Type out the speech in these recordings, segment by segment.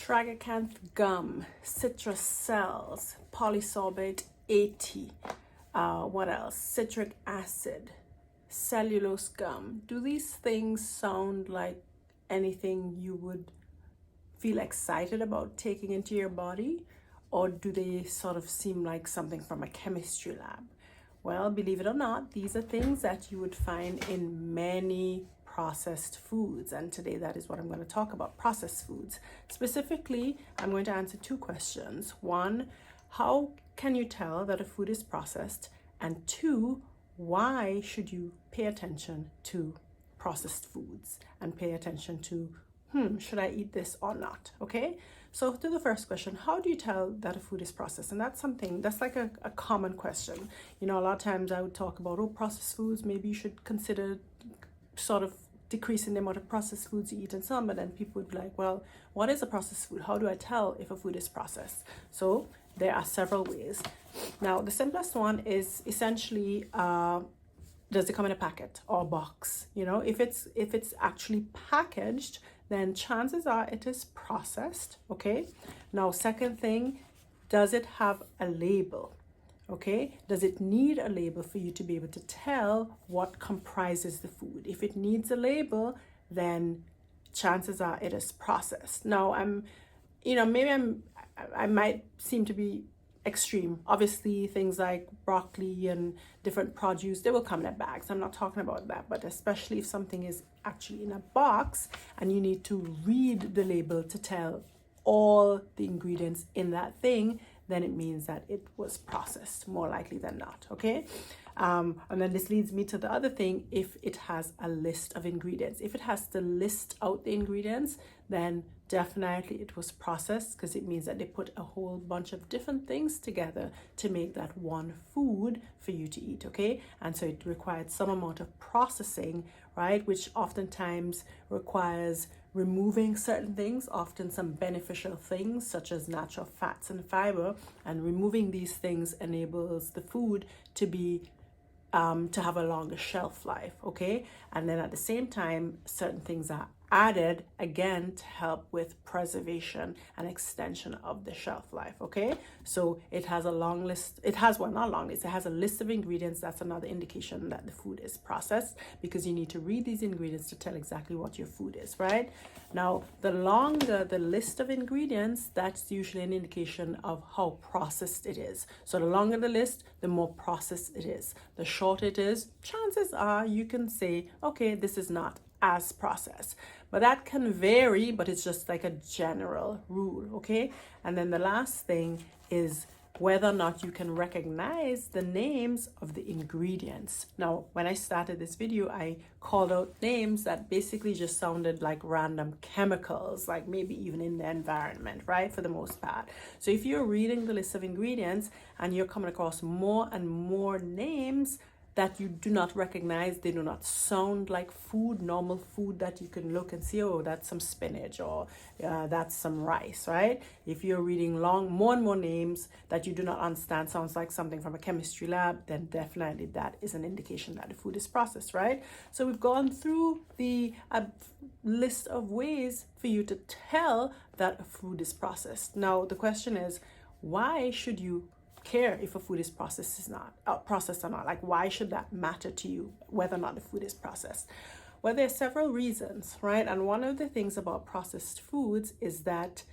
tragacanth gum, citrus cells, polysorbate 80, what else? Citric acid, cellulose gum. Do these things sound like anything you would feel excited about taking into your body? Or do they sort of seem like something from a chemistry lab? Well, believe it or not, these are things that you would find in many processed foods. And today that is what I'm going to talk about, processed foods. Specifically, I'm going to answer two questions. One, how can you tell that a food is processed? And two, why should you pay attention to processed foods and pay attention to, should I eat this or not? Okay. So to the first question, how do you tell that a food is processed? And that's something that's like a common question. You know, a lot of times I would talk about, processed foods, maybe you should consider sort of decreasing the amount of processed foods you eat and some, but then people would be like, well, what is a processed food? How do I tell if a food is processed? So there are several ways. Now, the simplest one is essentially, does it come in a packet or a box? You know, if it's actually packaged, then chances are it is processed. Okay. Now, second thing, does it have a label? Okay. Does it need a label for you to be able to tell what comprises the food? If it needs a label, then chances are it is processed. Now, I might seem to be extreme. Obviously, things like broccoli and different produce, they will come in a bag. So I'm not talking about that, but especially if something is actually in a box and you need to read the label to tell all the ingredients in that thing, then it means that it was processed, more likely than not. Okay. And then this leads me to the other thing. If it has a list of ingredients, if it has to list out the ingredients, then definitely it was processed, because it means that they put a whole bunch of different things together to make that one food for you to eat. Okay. And so it required some amount of processing, right? Which oftentimes requires removing certain things, often some beneficial things such as natural fats and fiber, and removing these things enables the food to be to have a longer shelf life. Okay. And then at the same time, certain things are added again to help with preservation and extension of the shelf life. Okay. So it has a long list. It has not long list. It has a list of ingredients. That's another indication that the food is processed, because you need to read these ingredients to tell exactly what your food is, right? Now, the longer the list of ingredients, that's usually an indication of how processed it is. So the longer the list, the more processed it is. The shorter it is, chances are you can say, okay, this is not as processed. But that can vary, but it's just like a general rule. Okay. And then the last thing is whether or not you can recognize the names of the ingredients. Now, when I started this video, I called out names that basically just sounded like random chemicals, like maybe even in the environment, right? For the most part. So if you're reading the list of ingredients and you're coming across more and more names that you do not recognize, they do not sound like food, normal food that you can look and see, oh, that's some spinach, or that's some rice, right? If you're reading more and more names that you do not understand, sounds like something from a chemistry lab, then definitely that is an indication that the food is processed, right? So we've gone through the list of ways for you to tell that a food is processed. Now, the question is, why should you care if a food is processed or not? Like, why should that matter to you, whether or not the food is processed? Well, there are several reasons, right? And one of the things about processed foods is that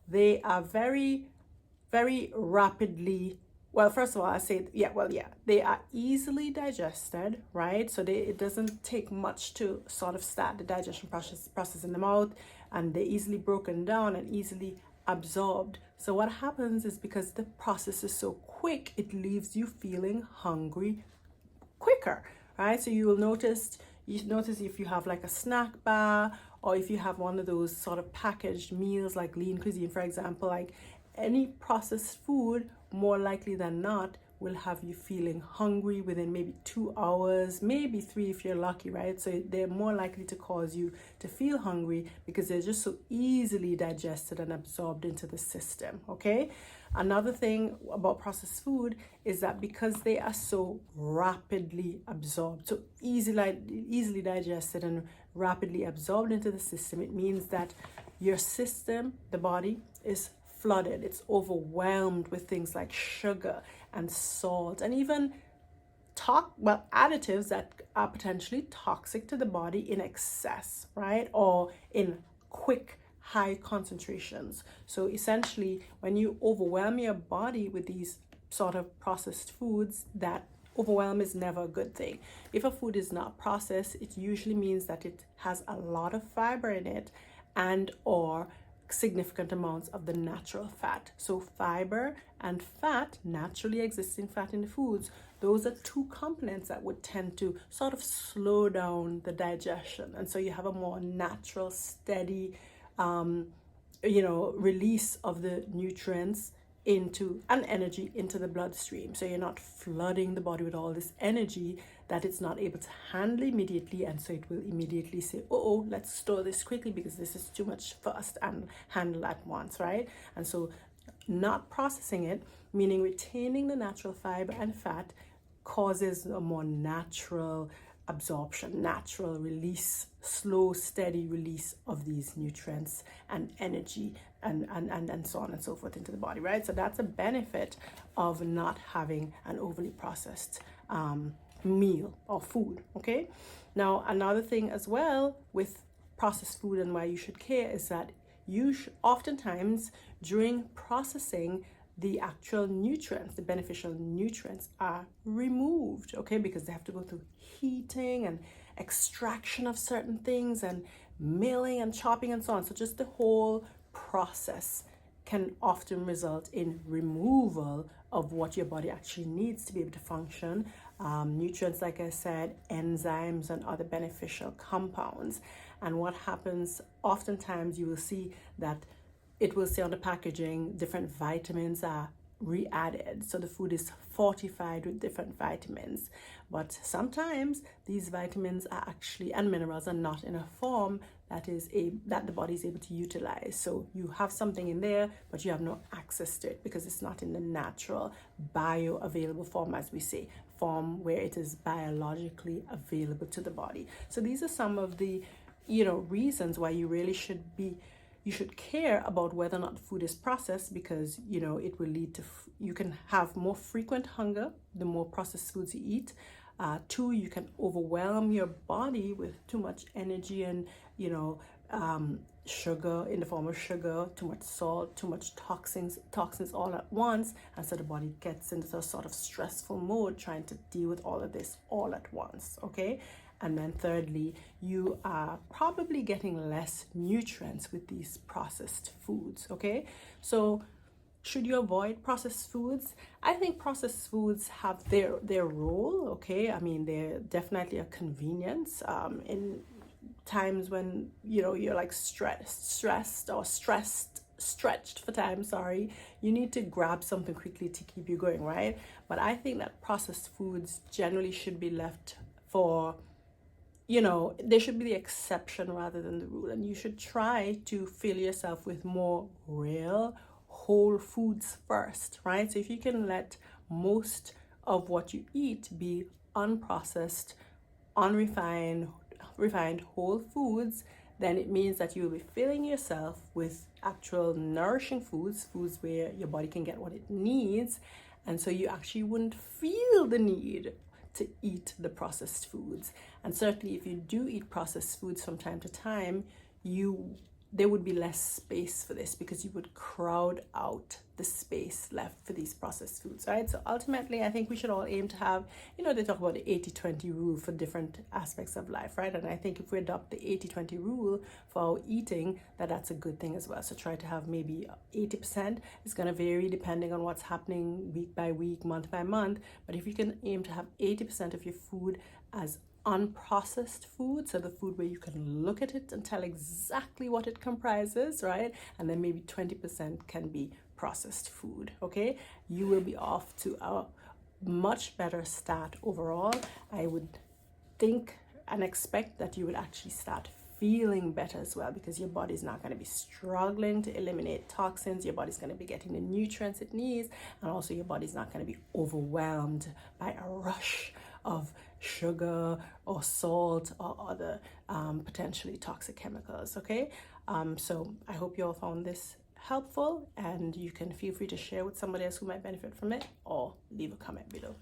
they are very, very rapidly, well, first of all, they are easily digested, right? So it doesn't take much to sort of start the digestion process in the mouth, and they're easily broken down and easily absorbed. So what happens is, because the process is so quick, it leaves you feeling hungry quicker, right? So you notice if you have like a snack bar, or if you have one of those sort of packaged meals like lean cuisine, for example, like any processed food, more likely than not, will have you feeling hungry within maybe 2 hours, maybe 3 if you're lucky, right? So they're more likely to cause you to feel hungry because they're just so easily digested and absorbed into the system. Okay. Another thing about processed food is that because they are so rapidly absorbed, so easily digested and rapidly absorbed into the system, it means that your system, the body, is flooded. It's overwhelmed with things like sugar and salt and even additives that are potentially toxic to the body in excess, right? Or in quick, high concentrations. So essentially, when you overwhelm your body with these sort of processed foods, that overwhelm is never a good thing. If a food is not processed, it usually means that it has a lot of fiber in it and or significant amounts of the natural fat. So fiber and fat, naturally existing fat in the foods, those are two components that would tend to sort of slow down the digestion. And so you have a more natural, steady, release of the nutrients into and energy into the bloodstream. So you're not flooding the body with all this energy that it's not able to handle immediately, and so it will immediately say, oh, let's store this quickly because this is too much for us to handle at once, right? And so not processing it, meaning retaining the natural fiber and fat, causes a more natural absorption, natural release, slow, steady release of these nutrients and energy and so on and so forth into the body, right? So that's a benefit of not having an overly processed meal or food, okay? Now, another thing as well with processed food and why you should care is that oftentimes during processing, the actual nutrients, the beneficial nutrients, are removed, okay? Because they have to go through heating and extraction of certain things and milling and chopping and so on. So just the whole process can often result in removal of what your body actually needs to be able to function. Nutrients, like I said, enzymes and other beneficial compounds. And what happens, oftentimes you will see that it will say on the packaging different vitamins are re-added, so the food is fortified with different vitamins, but sometimes these vitamins are actually and minerals are not in a form that the body is able to utilize. So you have something in there, but you have no access to it because it's not in the natural bioavailable form, as we say, form where it is biologically available to the body. So these are some of the reasons why you should care about whether or not the food is processed, because it will lead to you can have more frequent hunger the more processed foods you eat. 2, you can overwhelm your body with too much energy and sugar in the form of sugar, too much salt, too much toxins all at once, and so the body gets into a sort of stressful mode trying to deal with all of this all at once, okay? And then thirdly, you are probably getting less nutrients with these processed foods, okay? So should you avoid processed foods? I think processed foods have their role, okay? I mean, they're definitely a convenience in times when, you're like stretched for time, you need to grab something quickly to keep you going, right? But I think that processed foods generally should be left for they should be the exception rather than the rule, and you should try to fill yourself with more real whole foods first, right? So if you can let most of what you eat be unprocessed, refined whole foods, then it means that you'll be filling yourself with actual nourishing foods where your body can get what it needs, and so you actually wouldn't feel the need to eat the processed foods. And certainly if you do eat processed foods from time to time, there would be less space for this because you would crowd out the space left for these processed foods, right? So ultimately, I think we should all aim to have, they talk about the 80-20 rule for different aspects of life, right? And I think if we adopt the 80-20 rule for our eating, that's a good thing as well. So try to have maybe 80%. It's going to vary depending on what's happening week by week, month by month. But if you can aim to have 80% of your food as unprocessed food, so the food where you can look at it and tell exactly what it comprises, right? And then maybe 20% can be processed food, okay? You will be off to a much better start overall. I would think and expect that you would actually start feeling better as well, because your body's not going to be struggling to eliminate toxins. Your body's going to be getting the nutrients it needs, and also your body's not going to be overwhelmed by a rush of sugar or salt or other potentially toxic chemicals, okay? So I hope you all found this helpful, and you can feel free to share with somebody else who might benefit from it, or leave a comment below.